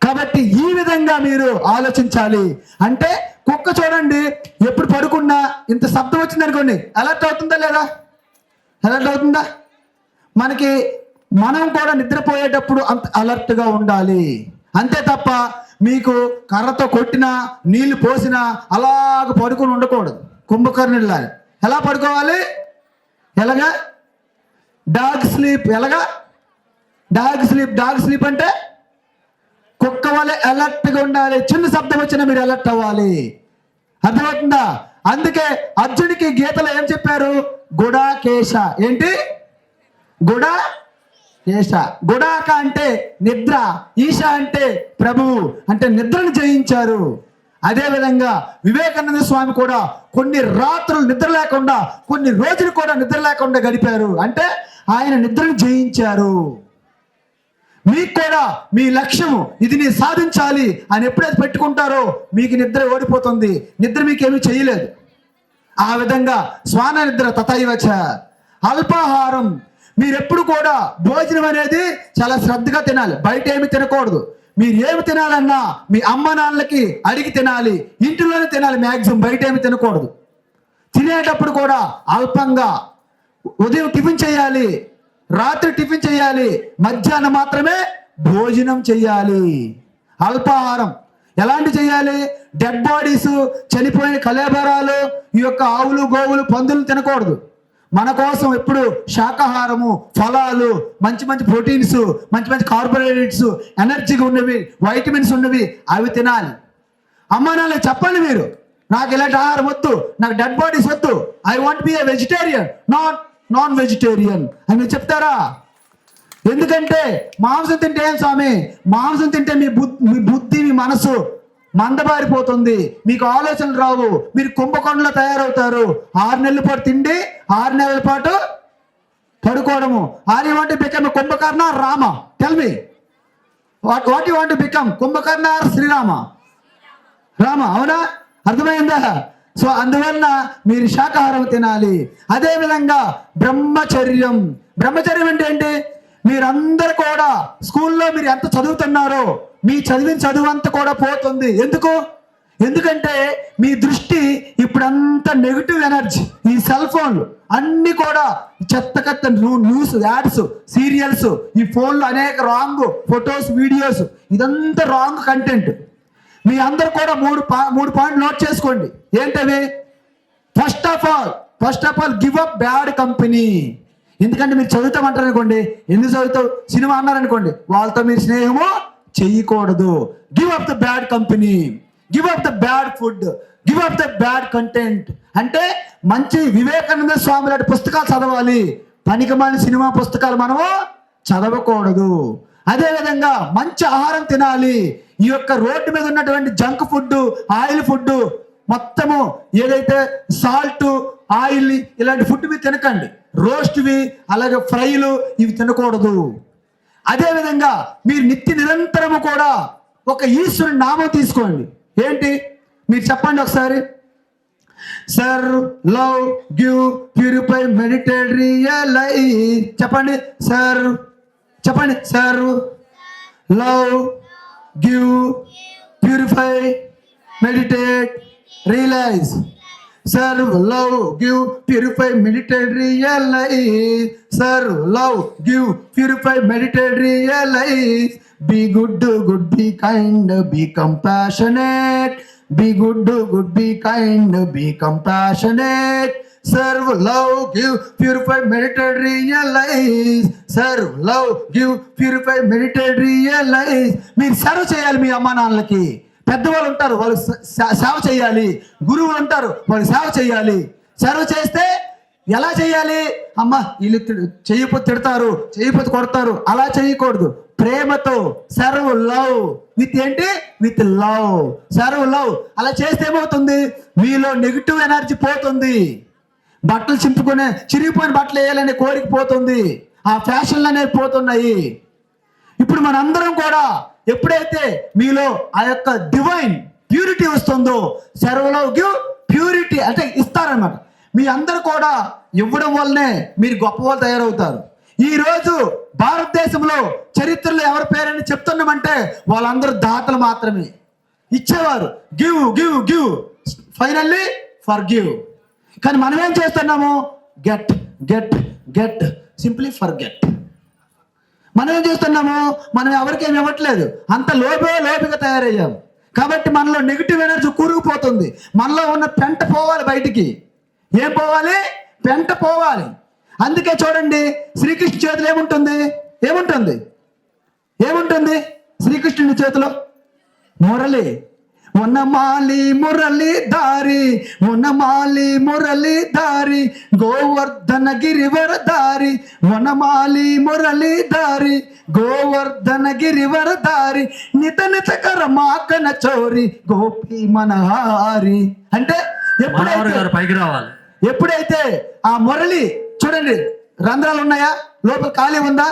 కాబట్టి ఈ విధంగా మీరు ఆలోచించాలి. అంటే కుక్క చూడండి, ఎప్పుడు పడుకున్నా ఇంత శబ్దం వచ్చింది అనుకోండి, అలర్ట్ అవుతుందా లేదా? అలర్ట్ అవుతుందా? మనం కూడా నిద్రపోయేటప్పుడు అంత అలర్ట్గా ఉండాలి. అంతే తప్ప మీకు కర్రతో కొట్టినా, నీళ్లు పోసినా అలాగ పడుకొని ఉండకూడదు. కుంభకర్ణుడిలా ఎలా పడుకోవాలి? ఎలాగా? Dog sleep. ఎలాగా? Dog sleep. డాగ్ స్లీప్ అంటే కుక్క వలె అలర్ట్గా ఉండాలి. చిన్న శబ్దం వచ్చినా మీరు అలర్ట్ అవ్వాలి. అర్థమవుతుందా? అందుకే అర్జునుడికి గీతలో ఏం చెప్పారు? గుడాకేశ. ఏంటి? గుడాకేశ. గుడాక అంటే నిద్ర, ఈశ అంటే ప్రభువు, అంటే నిద్రను జయించారు. అదేవిధంగా వివేకానంద స్వామి కూడా కొన్ని రాత్రులు నిద్ర లేకుండా, కొన్ని రోజులు కూడా నిద్ర లేకుండా గడిపారు. అంటే ఆయన నిద్రను జయించారు. మీకు కూడా మీ లక్ష్యము ఇది నీ సాధించాలి అని ఎప్పుడైతే పెట్టుకుంటారో మీకు నిద్ర ఓడిపోతుంది. నిద్ర మీకేమీ చేయలేదు. ఆ విధంగా శ్వాన నిద్ర తథైవచ. అల్పాహారం, మీరెప్పుడు కూడా భోజనం అనేది చాలా శ్రద్ధగా తినాలి. బయట ఏమి తినకూడదు. మీరు ఏమి తినాలన్నా మీ అమ్మ నాన్నలకి అడిగి తినాలి. ఇంటిలోనే తినాలి మ్యాక్సిమం, బయట ఏమి తినకూడదు. తినేటప్పుడు కూడా అల్పంగా, ఉదయం టిఫిన్ చేయాలి, రాత్రి టిఫిన్ చేయాలి, మధ్యాహ్నం మాత్రమే భోజనం చేయాలి. అల్పాహారం ఎలాంటి చేయాలి? డెడ్ బాడీస్, చనిపోయిన కళేబరాలు, ఈ యొక్క ఆవులు గోవులు పందులు తినకూడదు. మన కోసం ఎప్పుడు శాకాహారము, ఫలాలు, మంచి మంచి ప్రోటీన్స్, మంచి మంచి కార్బోహైడ్రేట్స్, ఎనర్జీగా ఉన్నవి, వైటమిన్స్ ఉన్నవి అవి తినాలి. అమ్మ నాన్న చెప్పండి, మీరు నాకు ఇలాంటి ఆహారం వద్దు, నాకు డెడ్ బాడీస్ వద్దు, I want be A vegetarian, non vegetarian అని మీరు చెప్తారా? ఎందుకంటే మాంసం తింటే ఏం స్వామి, మాంసం తింటే మీ బుద్ధి మీ మనసు మందబారిపోతుంది, మీకు ఆలోచనలు రావు, మీరు కుంభకోణంలో తయారవుతారు. 6 నెలల పాటు తిండి, 6 నెలల పాటు పడుకోవడము. Are you want to become Kumbhakarna or Rama? Tell me, what you want to become, Kumbhakarna or Srirama? Rama, అవునా? అర్థమైందా? సో అందువలన మీరు శాకాహారం తినాలి. అదేవిధంగా బ్రహ్మచర్యం. బ్రహ్మచర్యం అంటే ఏంటి? మీరందరూ కూడా స్కూల్లో మీరు ఎంత చదువుతున్నారో మీ చదివిన చదువు అంతా కూడా పోతుంది. ఎందుకంటే మీ దృష్టి ఇప్పుడంతా నెగిటివ్ ఎనర్జీ. ఈ సెల్ ఫోన్లు అన్ని కూడా చెత్త న్యూస్, యాడ్స్, సీరియల్స్, ఈ ఫోన్లో అనేక రాంగ్ ఫొటోస్, వీడియోస్, ఇదంతా రాంగ్ కంటెంట్. మీ అందరు కూడా మూడు పాయింట్లు నోట్ చేసుకోండి. ఏంటవి? First of all give up bad company. ఎందుకంటే మీరు చదువుతామంటారు అనుకోండి, ఎందుకు చదువుతావు, సినిమా అన్నారనుకోండి, వాళ్ళతో మీరు స్నేహము చేయకూడదు. Give up the bad company, give up the bad food, give up the bad content. అంటే మంచి వివేకానంద స్వామి లాంటి పుస్తకాలు చదవాలి, పనికిమాలిన సినిమా పుస్తకాలు మనము చదవకూడదు. అదేవిధంగా మంచి ఆహారం తినాలి. ఈ యొక్క రోడ్డు మీద ఉన్నటువంటి జంక్ ఫుడ్, ఆయిల్ ఫుడ్, మొత్తము ఏదైతే సాల్ట్, ఆయిల్ ఇలాంటి ఫుడ్ మీరు తినకండి. రోస్ట్వి, అలాగే ఫ్రైలు ఇవి తినకూడదు. అదేవిధంగా మీరు నిరంతరము కూడా ఒక ఈశ్వరుని నామం తీసుకోండి. ఏంటి? మీరు చెప్పండి ఒకసారి. Serve, love, give, purify, meditate, realise. చెప్పండి. చెప్పండి. Serve, love, give, purify, meditate, realise. Serve, love, give, purify, meditate, realize. Serve, love, give, purify, meditate, realize. Be good, be kind, be compassionate. Be good, be kind, be compassionate. Serve, love, give, purify, meditate, realize. Serve, love, give, purify, meditate, realize. మీరు సర్వ్ చేయాలి మీ అమ్మా నాన్నలకి. పెద్దవాళ్ళు ఉంటారు, వాళ్ళు సేవ చేయాలి. గురువులు ఉంటారు, వాళ్ళు సేవ చేయాలి. సేవ చేస్తే ఎలా చేయాలి? అమ్మ వీళ్ళు చేయకపోతే తిడతారు, చేయకపోతే కొడతారు, అలా చేయకూడదు. ప్రేమతో సర్వ్ లవ్ విత్ ఏంటి? With love. Serve love. అలా చేస్తే ఏమవుతుంది? మీలో నెగిటివ్ ఎనర్జీ పోతుంది. బట్టలు చింపుకునే, చిరిగిపోయిన బట్టలు వేయాలనే కోరిక పోతుంది. ఆ ఫ్యాషన్లు అనేవి పోతున్నాయి. ఇప్పుడు మనందరం కూడా ఎప్పుడైతే మీలో ఆ యొక్క డివైన్ ప్యూరిటీ వస్తుందో, సర్వలో గివ్ ప్యూరిటీ అంటే ఇస్తారన్నమాట. మీ అందరూ కూడా ఇవ్వడం వల్లనే మీరు గొప్ప వాళ్ళు తయారవుతారు. ఈరోజు భారతదేశంలో చరిత్రలో ఎవరి పేరని చెప్తున్నామంటే వాళ్ళందరూ దాతలు మాత్రమే. ఇచ్చేవారు. Give give give, finally for give. కానీ మనం ఏం చేస్తున్నాము? Get get get, simply for get. మనం ఏం చేస్తున్నాము? మనం ఎవరికి ఏమి ఇవ్వట్లేదు. అంత లోబిగా తయారయ్యాము. కాబట్టి మనలో నెగిటివ్ ఎనర్జీ కూరుకుపోతుంది. మనలో ఉన్న పెంట పోవాలి బయటికి. ఏం పోవాలి? పెంట పోవాలి. అందుకే చూడండి, శ్రీకృష్ణ చేతిలో ఏముంటుంది? శ్రీకృష్ణుడి చేతిలో మురళి. వనమాలి మురళి దారి, వనమాలి మురళి దారి, గోవర్ధన గిరివర దారి. వనమాలి మురళి దారి, గోవర్ధన గిరివర దారి, నిత కర మాకన చోరి, గోపి మనహారి. అంటే ఎప్పుడైతే ఆ మురళి చూడండి, రంధ్రాలు ఉన్నాయా? లోపల ఖాళీ ఉందా?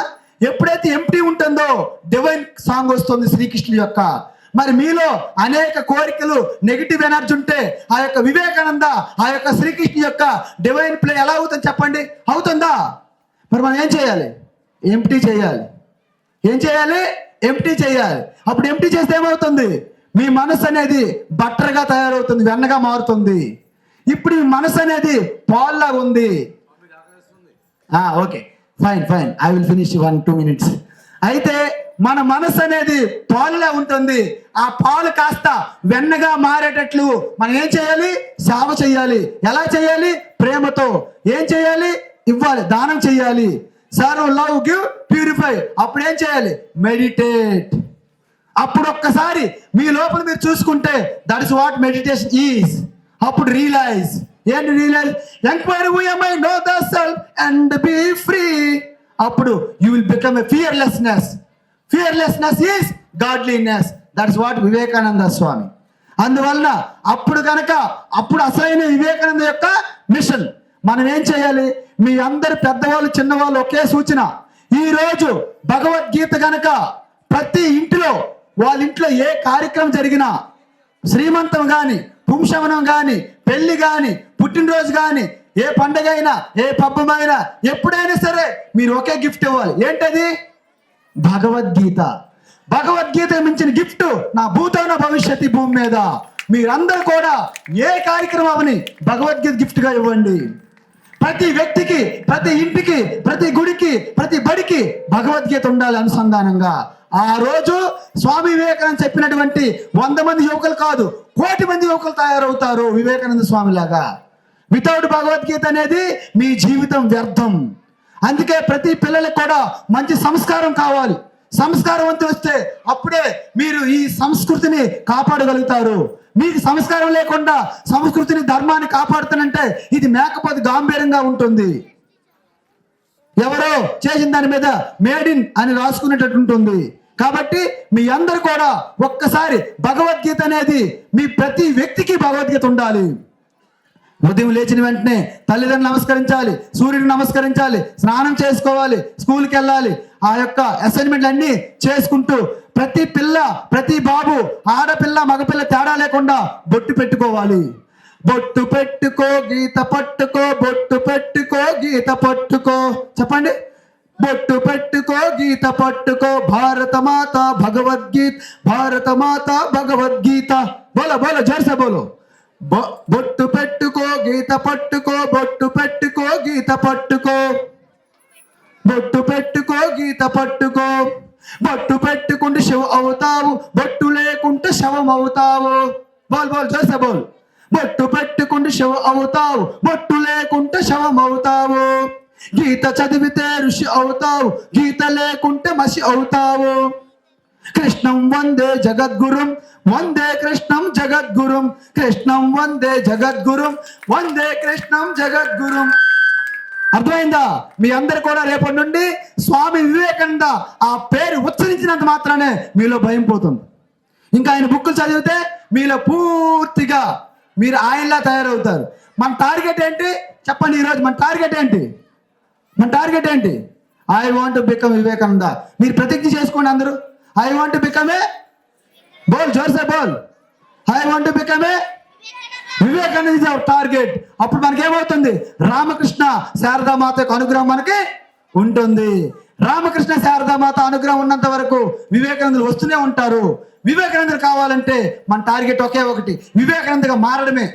ఎప్పుడైతే ఎంప్టీ ఉంటుందో డివైన్ సాంగ్ వస్తుంది శ్రీకృష్ణుడి యొక్క. మరి మీలో అనేక కోరికలు, నెగిటివ్ ఎనర్జీ ఉంటే ఆ యొక్క వివేకానంద, ఆ యొక్క శ్రీకృష్ణ యొక్క డివైన్ ప్లే ఎలా అవుతుంది చెప్పండి? అవుతుందా? మరి మనం ఏం చేయాలి? ఎంప్టీ చేయాలి. ఏం చేయాలి? ఎంప్టీ చేయాలి. అప్పుడు ఎంప్టీ చేస్తే ఏమవుతుంది? మీ మనసు అనేది బట్టర్గా తయారవుతుంది, వెన్నగా మారుతుంది. ఇప్పుడు ఈ మనసు అనేది పాల్లా ఉంది. Okay, fine fine, I will finish 1-2 minutes. అయితే మన మనసు అనేది పాలులా ఉంటుంది. ఆ పాలు కాస్త వెన్నగా మారేటట్లు మనం ఏం చేయాలి? సేవ చేయాలి. ఎలా చేయాలి? ప్రేమతో. ఏం చేయాలి? ఇవ్వాలి, దానం చేయాలి. Serve, love, give, purify. అప్పుడు ఏం చేయాలి? మెడిటేట్. అప్పుడు ఒక్కసారి మీ లోపల మీరు చూసుకుంటే that is what meditation is. అప్పుడు రియలైజ్. ఏంటి realise? Enquiry who am I, know thyself and be free. అప్పుడు you will become a fearlessness. Fearlessness is godliness. That is what Vivekananda Swami. అందువలన అప్పుడు అసలైన వివేకానంద యొక్క మిషన్. మనం ఏం చేయాలి? మీ అందరు పెద్దవాళ్ళు, చిన్నవాళ్ళు ఒకే సూచన. ఈరోజు భగవద్గీత గనక ప్రతి ఇంటిలో, వాళ్ళ ఇంట్లో ఏ కార్యక్రమం జరిగినా, శ్రీమంతం కానీ, పుంసవనం కానీ, పెళ్లి కానీ, పుట్టినరోజు కానీ, ఏ పండుగ అయినా, ఏ పబ్బమైనా, ఎప్పుడైనా సరే మీరు ఒకే గిఫ్ట్ ఇవ్వాలి. ఏంటది? భగవద్గీత. భగవద్గీత మించిన గిఫ్ట్ నా భూతోన భవిష్యత్తు భూమి మీద. మీరందరూ కూడా ఏ కార్యక్రమాన్ని భగవద్గీత గిఫ్ట్గా ఇవ్వండి. ప్రతి వ్యక్తికి, ప్రతి ఇంటికి, ప్రతి గుడికి, ప్రతి బడికి భగవద్గీత ఉండాలి అనుసంధానంగా. ఆ రోజు స్వామి వివేకానంద చెప్పినటువంటి 100 మంది యువకులు కాదు, 1,000,000 మంది యువకులు తయారవుతారు వివేకానంద స్వామి లాగా. వితౌట్ భగవద్గీత అనేది మీ జీవితం వ్యర్థం. అందుకే ప్రతి పిల్లలకు కూడా మంచి సంస్కారం కావాలి. సంస్కారవంతం వస్తే అప్పుడే మీరు ఈ సంస్కృతిని కాపాడగలుగుతారు. మీకు సంస్కారం లేకుండా సంస్కృతిని, ధర్మాన్ని కాపాడుతానంటే ఇది మేకపోతే గాంభీర్యంగా ఉంటుంది. ఎవరో చేసిన దాని మీద మేడ్ ఇన్ అని రాసుకునేటట్టు ఉంటుంది. కాబట్టి మీ అందరు కూడా ఒక్కసారి భగవద్గీత అనేది మీ ప్రతి వ్యక్తికి భగవద్గీత ఉండాలి. ఉదయం లేచిన వెంటనే తల్లిదండ్రులు నమస్కరించాలి, సూర్యుడిని నమస్కరించాలి, స్నానం చేసుకోవాలి, స్కూల్కి వెళ్ళాలి. ఆ యొక్క అసైన్మెంట్లు అన్నీ చేసుకుంటూ ప్రతి పిల్ల, ప్రతి బాబు, ఆడపిల్ల మగపిల్ల తేడా లేకుండా బొట్టు పెట్టుకోవాలి. బొట్టు పెట్టుకో గీత పట్టుకో, బొట్టు పెట్టుకో గీత పట్టుకో. చెప్పండి. బొట్టు పెట్టుకో గీత పట్టుకో, భారత మాత భగవద్గీత, భారత మాత భగవద్గీత. బోలో బోలో, జోర్సే బోలో. బొట్టు పెట్టుకో గీత పట్టుకో, బొట్టు పెట్టుకో గీత పట్టుకో, బొట్టు పెట్టుకో గీత పట్టుకో. బొట్టు పెట్టుకుంటే శివ అవుతావు, బొట్టు లేకుంటే శవం అవుతావు. బోల్ బోల్, జోర్సే బోల్. బొట్టు పెట్టుకుంటే శివ అవుతావు, బొట్టు లేకుంటే శవం అవుతావు. గీత చదివితే ఋషి అవుతావు, గీత లేకుంటే మసి అవుతావు. కృష్ణం వందే జగద్గురుం, వందే కృష్ణం జగద్గురుం, కృష్ణం వందే జగద్గురుం, వందే కృష్ణం జగద్గురుం. అర్థమైందా? మీ అందరు కూడా రేపటి నుండి స్వామి వివేకానంద ఆ పేరు ఉచ్చరించినంత మాత్రానే మీలో భయం పోతుంది. ఇంకా ఆయన బుక్కులు చదివితే మీలో పూర్తిగా మీరు ఆయనలా తయారవుతారు. మన టార్గెట్ ఏంటి చెప్పండి? ఈరోజు మన టార్గెట్ ఏంటి? మన టార్గెట్ ఏంటి? I want to become Vivekananda. మీరు ప్రతిజ్ఞ చేసుకోండి అందరూ. I want to become a, బోల్ జోర్సే బోల్, I want to become a Vivekananda is our target. అప్పుడు మనకేమవుతుంది? రామకృష్ణ శారదామాత యొక్క అనుగ్రహం మనకి ఉంటుంది. రామకృష్ణ శారదామాత అనుగ్రహం ఉన్నంత వరకు వివేకానందులు వస్తూనే ఉంటారు. వివేకానందులు కావాలంటే మన టార్గెట్ ఒకే ఒకటి, వివేకానందగా మారడమే.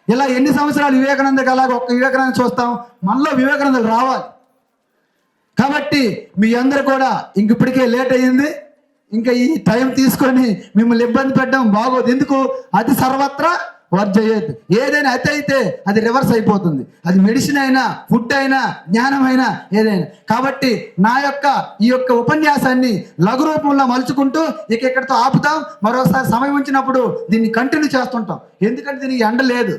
ఇలా ఎన్ని సంవత్సరాలు వివేకానందకి అలాగ ఒక్క వివేకానంద చూస్తాం, మనలో వివేకానందలు రావాలి. కాబట్టి మీ అందరు కూడా ఇంక ఇప్పటికే లేట్ అయ్యింది, ఇంకా ఈ టైం తీసుకొని మిమ్మల్ని ఇబ్బంది పెట్టడం బాగోదు. ఎందుకు? అది సర్వత్రా వర్జయ్యేది. ఏదైనా అతి అయితే అది రివర్స్ అయిపోతుంది. అది మెడిసిన్ అయినా, ఫుడ్ అయినా, జ్ఞానం అయినా, ఏదైనా. కాబట్టి నా యొక్క ఈ యొక్క ఉపన్యాసాన్ని లఘు రూపంలో మలుచుకుంటూ ఇక ఇక్కడితో ఆపుతాం. మరోసారి సమయం ఉంచినప్పుడు దీన్ని కంటిన్యూ చేస్తుంటాం. ఎందుకంటే దీనికి ఎండ లేదు,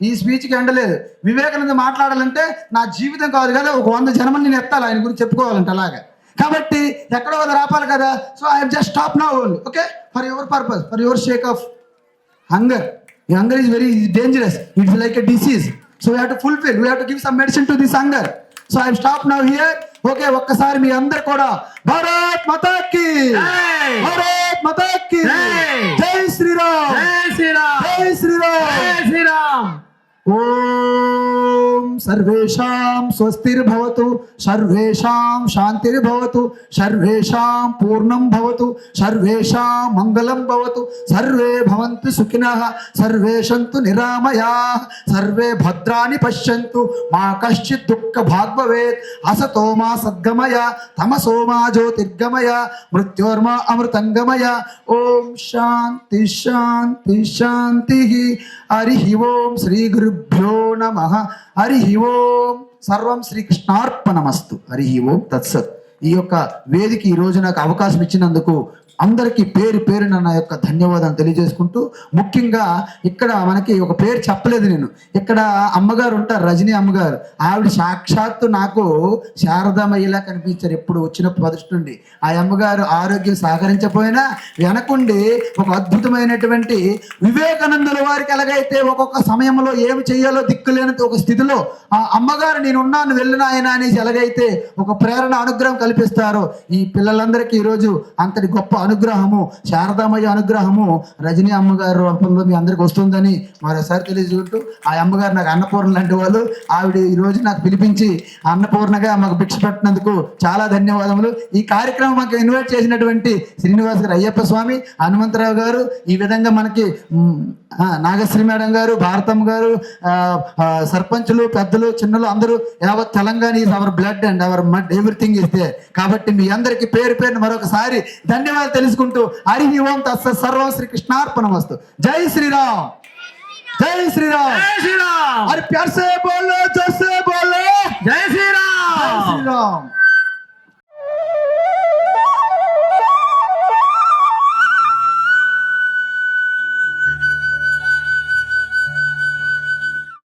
ఈ స్పీచ్కి ఎండ లేదు. వివేకానంద మాట్లాడాలంటే నా జీవితం కాదు కదా, ఒక 100 జన్మని నేను ఎత్తాలి ఆయన గురించి చెప్పుకోవాలంటే అలాగా. కాబట్టి ఎక్కడో కదా రాపాలి కదా. So I just stop now only, okay, for your purpose, for your sake of hunger. Hunger is very dangerous. It's like a disease. So we have to fulfill. We have to give some medicine to this hunger. So I stop now here. Okay, ఒక్కసారి మీ అందరు కూడా భారత్ మాతా కీ, భారత్ మాతా కీ, జై శ్రీరామ్, జై శ్రీరామ్, జై శ్రీరామ్, జై శ్రీరామ్. ఓం సర్వేషాం స్వస్తిర్భవతు, సర్వేషాం శాంతిర్భవతు, సర్వేషాం పూర్ణం భవతు, సర్వేషాం మంగళం భవతు, సర్వే భవంతు సుఖినః, సర్వే సంతు నిరామయాః, సర్వే భద్రాణి పశ్యంతు, మా కశ్చిత్ దుఃఖ భాగ్ భవేత్. అసతో మా సద్గమయ, తమసో మా జ్యోతిర్గమయ, మృత్యోర్మా అమృతంగమయ. ఓం శాంతి శాంతి శాంతి. హరి ఓం శ్రీ గురుభ్యో నమః. హరి ఓం. సర్వం శ్రీకృష్ణార్పణమస్తు. హరి ఓం తత్సత్. ఈ యొక్క వేదిక ఈ రోజు నాకు అవకాశం ఇచ్చినందుకు అందరికీ పేరు పేరున నా యొక్క ధన్యవాదాలు తెలియజేసుకుంటూ, ముఖ్యంగా ఇక్కడ మనకి ఒక పేరు చెప్పలేదు నేను. ఇక్కడ అమ్మగారు ఉంటారు, రజనీ అమ్మగారు. ఆవిడ సాక్షాత్తు నాకు శారదామయ్యలా కనిపించారు ఎప్పుడు వచ్చినప్పుడు మొదటి నుండి. ఆ అమ్మగారు ఆరోగ్యం సహకరించకపోయినా వెనకుండి ఒక అద్భుతమైనటువంటి వివేకానందుల వారికి ఎలాగైతే ఒక్కొక్క సమయంలో ఏమి చేయాలో దిక్కులేని ఒక స్థితిలో ఆ అమ్మగారు నేనున్నాను వెళ్ళిన ఆయన అనేసి ఎలాగైతే ఒక ప్రేరణ అనుగ్రహం కల్పిస్తారో, ఈ పిల్లలందరికీ ఈరోజు అంతటి గొప్ప అనుగ్రహము, శారదామయ్య అనుగ్రహము రజనీ అమ్మగారు రూపంలో మీ అందరికి వస్తుందని మరోసారి తెలియజేసుకుంటూ, ఆ అమ్మగారు నాకు అన్నపూర్ణ లాంటి వాళ్ళు. ఆవిడ ఈ రోజు నాకు పిలిపించి అన్నపూర్ణగా మాకు భిక్ష పెట్టినందుకు చాలా ధన్యవాదములు. ఈ కార్యక్రమం మాకు ఇన్వైట్ చేసినటువంటి శ్రీనివాస్ గారు, అయ్యప్ప స్వామి, హనుమంతరావు గారు, ఈ విధంగా మనకి నాగశ్రీ మేడం గారు, భారతమ్మ గారు, సర్పంచులు, పెద్దలు, చిన్నలు అందరూ, యావత్ Telangana is our blood and hour mud, everything is they. కాబట్టి మీ అందరికి పేరు పేరున మరొకసారి ధన్యవాదాలు తెలుసుకుంటూ, హరి ఓం తత్సత్. సర్వం శ్రీకృష్ణార్పణమస్తు. జై శ్రీరామ్, జై శ్రీరామ్, జై శ్రీరామ్. అరే ప్యార్ సే బోలో, జోర్ సే బోలో, జై శ్రీరామ్, జై శ్రీరామ్.